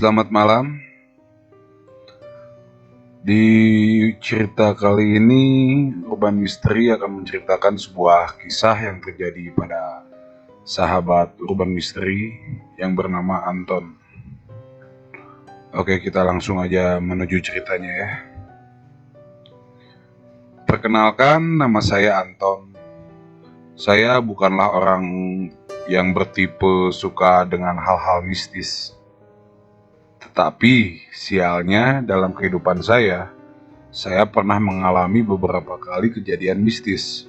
Selamat malam. Di cerita kali ini, Urban Misteri akan menceritakan sebuah kisah yang terjadi pada sahabat Urban Misteri yang bernama Anton. Oke, kita langsung aja menuju ceritanya ya. Perkenalkan, nama saya Anton. Saya bukanlah orang yang bertipe suka dengan hal-hal mistis. Tetapi sialnya dalam kehidupan saya pernah mengalami beberapa kali kejadian mistis.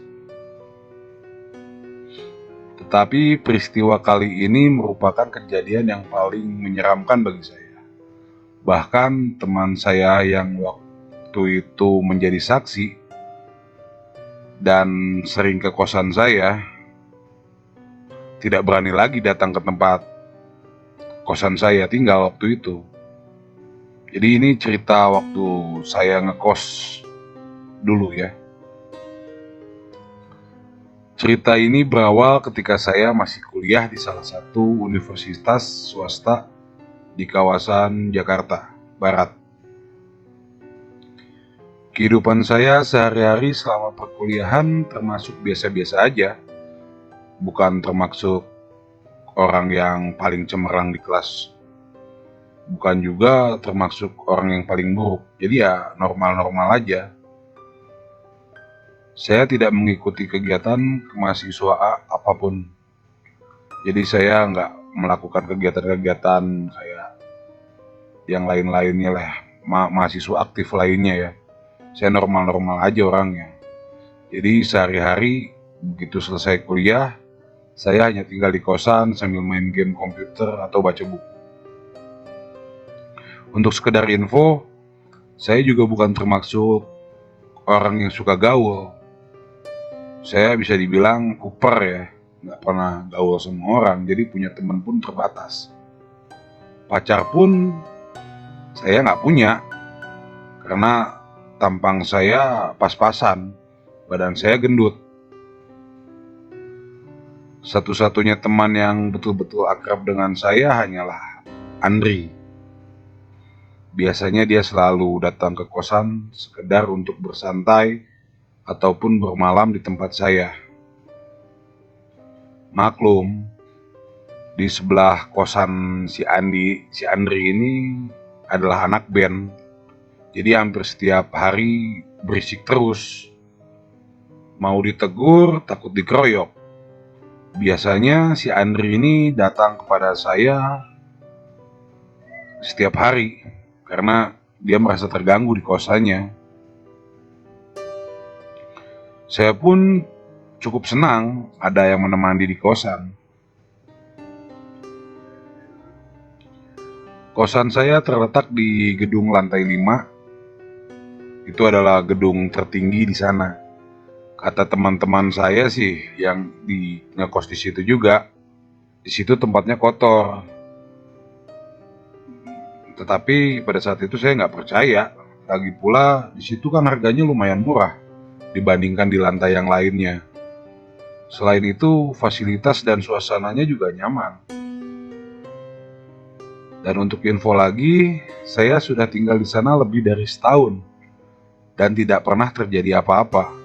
Tetapi peristiwa kali ini merupakan kejadian yang paling menyeramkan bagi saya. Bahkan teman saya yang waktu itu menjadi saksi dan sering ke kosan saya tidak berani lagi datang ke tempat kosan saya tinggal waktu itu. Jadi ini cerita waktu saya ngekos dulu ya. Cerita ini berawal ketika saya masih kuliah di salah satu universitas swasta di kawasan Jakarta Barat. Kehidupan saya sehari-hari selama perkuliahan termasuk biasa-biasa aja. Bukan termasuk orang yang paling cemerlang di kelas. Bukan juga termasuk orang yang paling buruk. Jadi ya normal-normal aja. Saya tidak mengikuti kegiatan kemahasiswaan apapun. Jadi saya nggak melakukan kegiatan-kegiatan kayak yang lain-lainnya lah. Mahasiswa aktif lainnya ya. Saya normal-normal aja orangnya. Jadi sehari-hari begitu selesai kuliah, saya hanya tinggal di kosan sambil main game komputer atau baca buku. Untuk sekedar info, saya juga bukan termasuk orang yang suka gaul. Saya bisa dibilang kuper ya, nggak pernah gaul sama orang, jadi punya teman pun terbatas. Pacar pun saya nggak punya, karena tampang saya pas-pasan, badan saya gendut. Satu-satunya teman yang betul-betul akrab dengan saya hanyalah Andri. Biasanya dia selalu datang ke kosan sekedar untuk bersantai ataupun bermalam di tempat saya. Maklum, di sebelah kosan si Andri ini adalah anak band. Jadi hampir setiap hari berisik terus. Mau ditegur takut dikeroyok. Biasanya si Andri ini datang kepada saya setiap hari karena dia merasa terganggu di kosannya. Saya pun cukup senang ada yang menemani di kosan. Kosan saya terletak di gedung lantai 5. Itu adalah gedung tertinggi di sana. Kata teman-teman saya sih yang ngekos di situ juga, di situ tempatnya kotor. Tetapi pada saat itu saya nggak percaya. Lagi pula di situ kan harganya lumayan murah dibandingkan di lantai yang lainnya. Selain itu fasilitas dan suasananya juga nyaman. Dan untuk info lagi, saya sudah tinggal di sana lebih dari setahun dan tidak pernah terjadi apa-apa.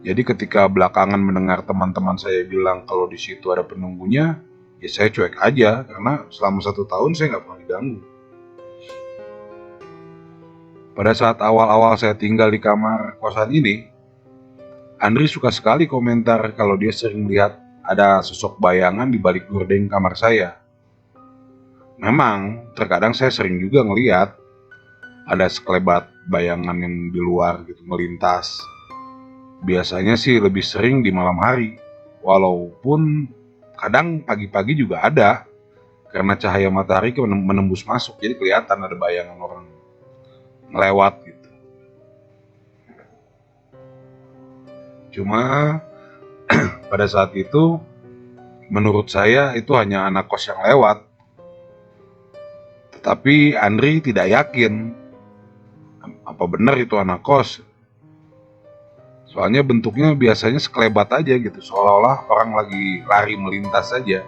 Jadi ketika belakangan mendengar teman-teman saya bilang kalau di situ ada penunggunya, ya saya cuek aja karena selama 1 tahun saya nggak pernah diganggu. Pada saat awal-awal saya tinggal di kamar kosan ini, Andri suka sekali komentar kalau dia sering lihat ada sosok bayangan di balik gorden kamar saya. Memang terkadang saya sering juga ngelihat ada sekelebat bayangan yang di luar gitu melintas. Biasanya sih lebih sering di malam hari, walaupun kadang pagi-pagi juga ada, karena cahaya matahari menembus masuk, jadi kelihatan ada bayangan orang ngelewat gitu. Cuma pada saat itu, menurut saya itu hanya anak kos yang lewat. Tetapi Andri tidak yakin apa benar itu anak kos. Soalnya bentuknya biasanya sekelebat aja gitu, seolah-olah orang lagi lari melintas saja.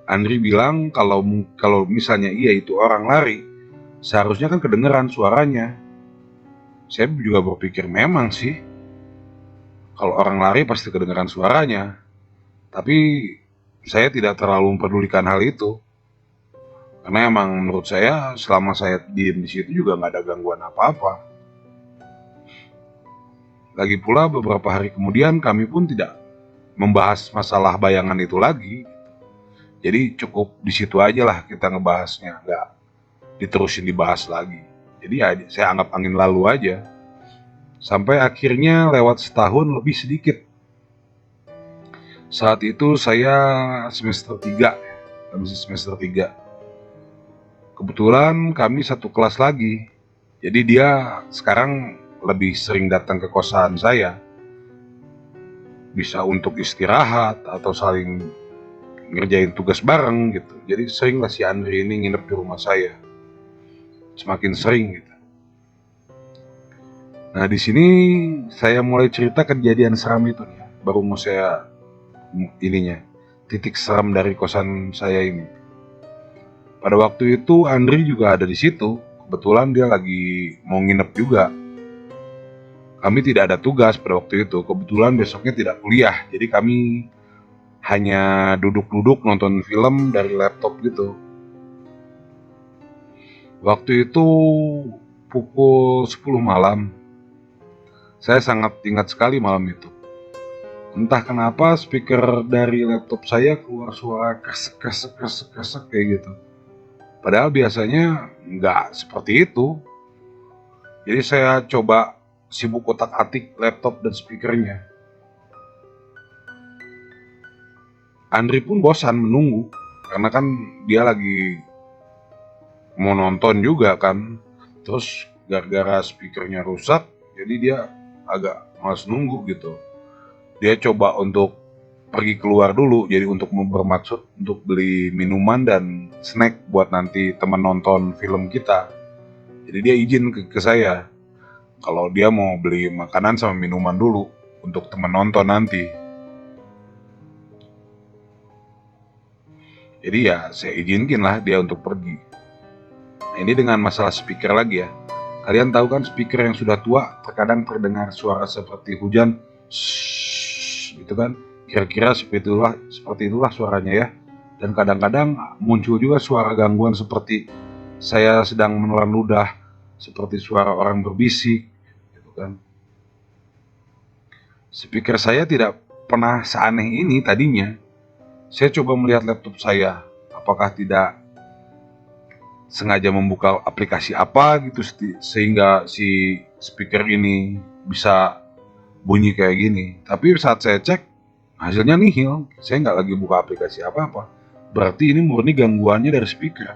Andri bilang kalau misalnya iya itu orang lari, seharusnya kan kedengeran suaranya. Saya juga berpikir memang sih, kalau orang lari pasti kedengeran suaranya. Tapi saya tidak terlalu mempedulikan hal itu. Karena emang menurut saya selama saya diem di situ juga nggak ada gangguan apa-apa. Lagi pula beberapa hari kemudian kami pun tidak membahas masalah bayangan itu lagi. Jadi cukup di situ aja lah kita ngebahasnya, nggak diterusin dibahas lagi. Jadi ya saya anggap angin lalu aja. Sampai akhirnya lewat setahun lebih sedikit. Saat itu saya semester 3, masih semester 3. Kebetulan kami satu kelas lagi. Jadi dia sekarang lebih sering datang ke kosan saya. Bisa untuk istirahat atau saling ngerjain tugas bareng gitu. Jadi seringlah si Andri ini nginep di rumah saya. Semakin sering gitu. Nah di sini saya mulai cerita kejadian seram itu nih. Baru mau saya titik seram dari kosan saya ini. Pada waktu itu Andri juga ada di situ. Kebetulan dia lagi mau nginep juga. Kami tidak ada tugas pada waktu itu. Kebetulan besoknya tidak kuliah. Jadi kami hanya duduk-duduk nonton film dari laptop gitu. Waktu itu pukul 10 malam. Saya sangat ingat sekali malam itu. Entah kenapa speaker dari laptop saya keluar suara kesek kayak gitu. Padahal biasanya nggak seperti itu. Jadi saya coba sibuk otak-atik laptop dan speakernya. Andri pun bosan menunggu karena kan dia lagi mau nonton juga kan. Terus gara-gara speakernya rusak, jadi dia agak malas nunggu gitu. Dia coba untuk pergi keluar dulu, jadi untuk bermaksud untuk beli minuman dan snack buat nanti teman nonton film kita. Jadi dia izin ke saya kalau dia mau beli makanan sama minuman dulu untuk teman nonton nanti. Jadi ya saya izinkan lah dia untuk pergi. Nah, ini dengan masalah speaker lagi ya. Kalian tahu kan speaker yang sudah tua terkadang terdengar suara seperti hujan, gitu kan? Kira-kira seperti itulah suaranya ya. Dan kadang-kadang muncul juga suara gangguan seperti saya sedang menelan ludah, seperti suara orang berbisik, gitu kan? Speaker saya tidak pernah seaneh ini tadinya. Saya coba melihat laptop saya, apakah tidak sengaja membuka aplikasi apa gitu sehingga si speaker ini bisa bunyi kayak gini. Tapi saat saya cek hasilnya nihil, saya nggak lagi buka aplikasi apa-apa. Berarti ini murni gangguannya dari speaker.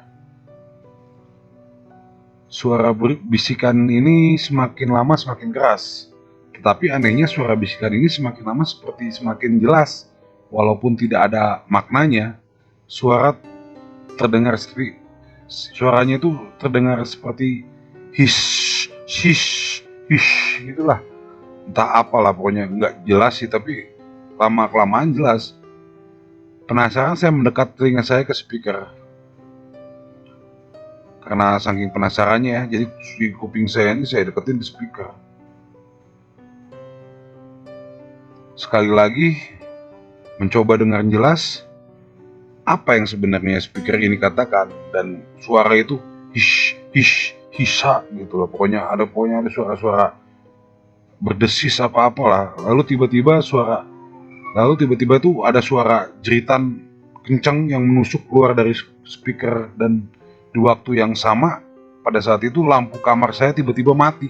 Suara bisikan ini semakin lama semakin keras. Tetapi anehnya suara bisikan ini semakin lama seperti semakin jelas. Walaupun tidak ada maknanya, suaranya itu terdengar seperti hish, hish, hish gitulah. Entah apalah pokoknya nggak jelas sih, tapi lama-kelamaan jelas. Penasaran saya mendekat telinga saya ke speaker. Karena saking penasarannya ya, jadi di kuping saya ini saya deketin ke speaker. Sekali lagi, mencoba dengar jelas apa yang sebenarnya speaker ini katakan, dan suara itu hish, hish, hisa gitu loh. Pokoknya ada suara-suara berdesis apa-apalah. Lalu tiba-tiba tuh ada suara jeritan kencang yang menusuk keluar dari speaker, dan di waktu yang sama pada saat itu lampu kamar saya tiba-tiba mati.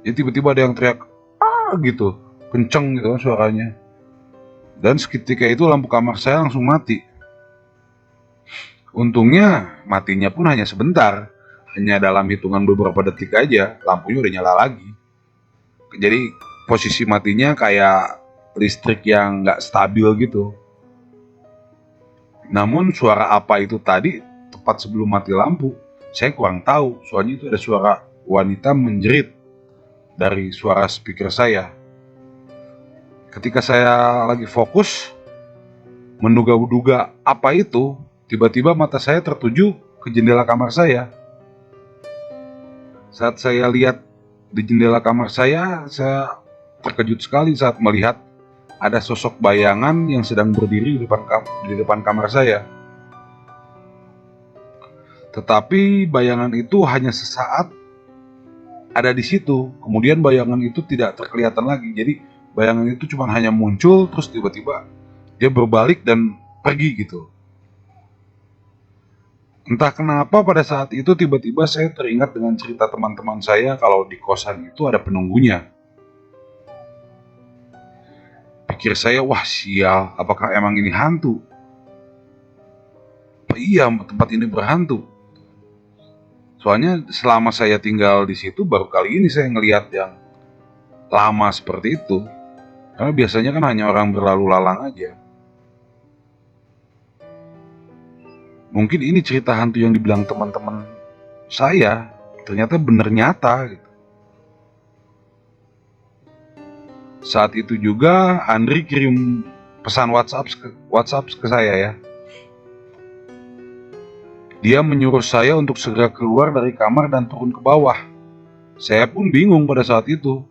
Jadi tiba-tiba ada yang teriak gitu, kencang gitu kan suaranya. Dan seketika itu lampu kamar saya langsung mati. Untungnya matinya pun hanya sebentar, hanya dalam hitungan beberapa detik aja lampunya udah nyala lagi. Jadi posisi matinya kayak listrik yang nggak stabil gitu. Namun suara apa itu tadi tepat sebelum mati lampu, saya kurang tahu. Soalnya itu ada suara wanita menjerit dari suara speaker saya. Ketika saya lagi fokus, Menduga-duga apa itu, tiba-tiba mata saya tertuju ke jendela kamar saya. Saat saya lihat di jendela kamar saya terkejut sekali saat melihat ada sosok bayangan yang sedang berdiri di depan kamar saya. Tetapi bayangan itu hanya sesaat ada di situ, kemudian bayangan itu tidak terkelihatan lagi. Jadi bayangan itu cuma hanya muncul, terus tiba-tiba dia berbalik dan pergi gitu. Entah kenapa pada saat itu tiba-tiba saya teringat dengan cerita teman-teman saya kalau di kosan itu ada penunggunya. Pikir saya, wah sial, apakah emang ini hantu? Apa iya tempat ini berhantu? Soalnya selama saya tinggal di situ baru kali ini saya ngelihat yang lama seperti itu. Karena biasanya kan hanya orang berlalu lalang aja. Mungkin ini cerita hantu yang dibilang teman-teman saya, ternyata benar nyata gitu. Saat itu juga Andri kirim pesan WhatsApp ke saya ya. Dia menyuruh saya untuk segera keluar dari kamar dan turun ke bawah. Saya pun bingung pada saat itu.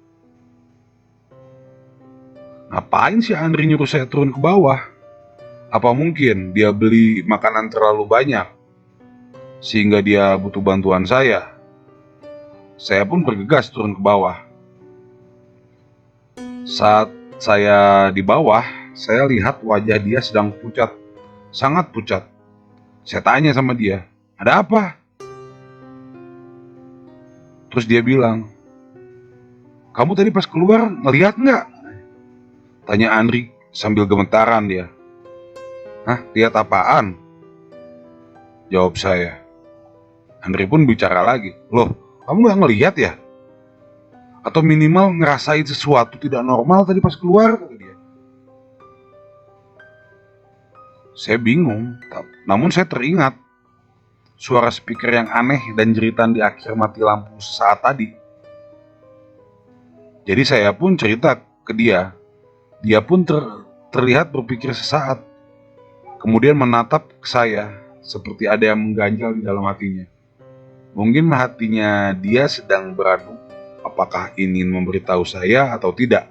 Ngapain sih Andri nyuruh saya turun ke bawah? Apa mungkin dia beli makanan terlalu banyak sehingga dia butuh bantuan saya? Saya pun bergegas turun ke bawah. Saat saya di bawah, saya lihat wajah dia sedang pucat, sangat pucat. Saya tanya sama dia, ada apa? Terus dia bilang, kamu tadi pas keluar ngeliat nggak? Tanya Andri sambil gemetaran dia. Hah, lihat apaan? Jawab saya. Andri pun bicara lagi, loh, kamu nggak ngelihat ya? Atau minimal ngerasain sesuatu tidak normal tadi pas keluar? Kata dia. Saya bingung, namun saya teringat suara speaker yang aneh dan jeritan di akhir mati lampu sesaat tadi. Jadi saya pun cerita ke dia. Dia pun terlihat berpikir sesaat, kemudian menatap ke saya seperti ada yang mengganjal di dalam hatinya. Mungkin hatinya dia sedang beradu apakah ingin memberitahu saya atau tidak.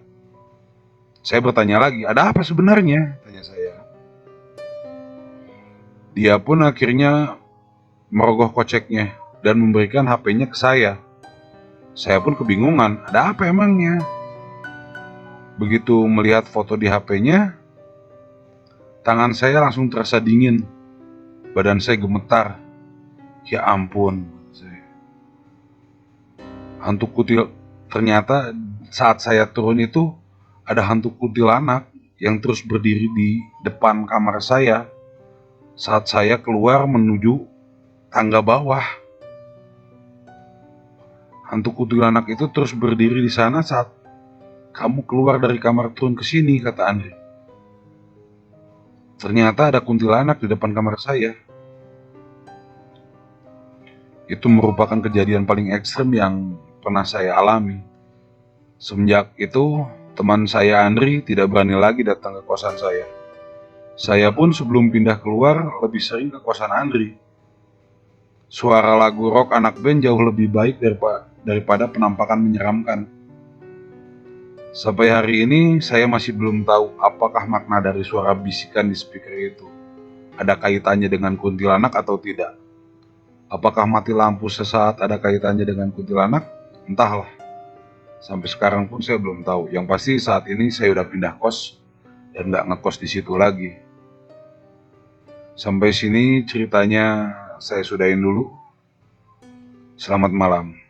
Saya bertanya lagi, ada apa sebenarnya? Tanya saya. Dia pun akhirnya merogoh koceknya dan memberikan HP-nya ke saya. Saya pun kebingungan, ada apa emangnya? Begitu melihat foto di HP-nya, tangan saya langsung terasa dingin. Badan saya gemetar. Ya ampun, hantu kutil. Ternyata saat saya turun itu ada hantu kuntilanak yang terus berdiri di depan kamar saya saat saya keluar menuju tangga bawah. Hantu kuntilanak itu terus berdiri di sana saat kamu keluar dari kamar turun ke sini, kata Andri. Ternyata ada kuntilanak di depan kamar saya. Itu merupakan kejadian paling ekstrem yang pernah saya alami. Semenjak itu, teman saya Andri tidak berani lagi datang ke kosan saya. Saya pun sebelum pindah keluar lebih sering ke kosan Andri. Suara lagu rock anak band jauh lebih baik daripada penampakan menyeramkan. Sampai hari ini saya masih belum tahu apakah makna dari suara bisikan di speaker itu. Ada kaitannya dengan kuntilanak atau tidak? Apakah mati lampu sesaat ada kaitannya dengan kuntilanak? Entahlah. Sampai sekarang pun saya belum tahu. Yang pasti saat ini saya udah pindah kos dan nggak ngekos di situ lagi. Sampai sini ceritanya saya sudahin dulu. Selamat malam.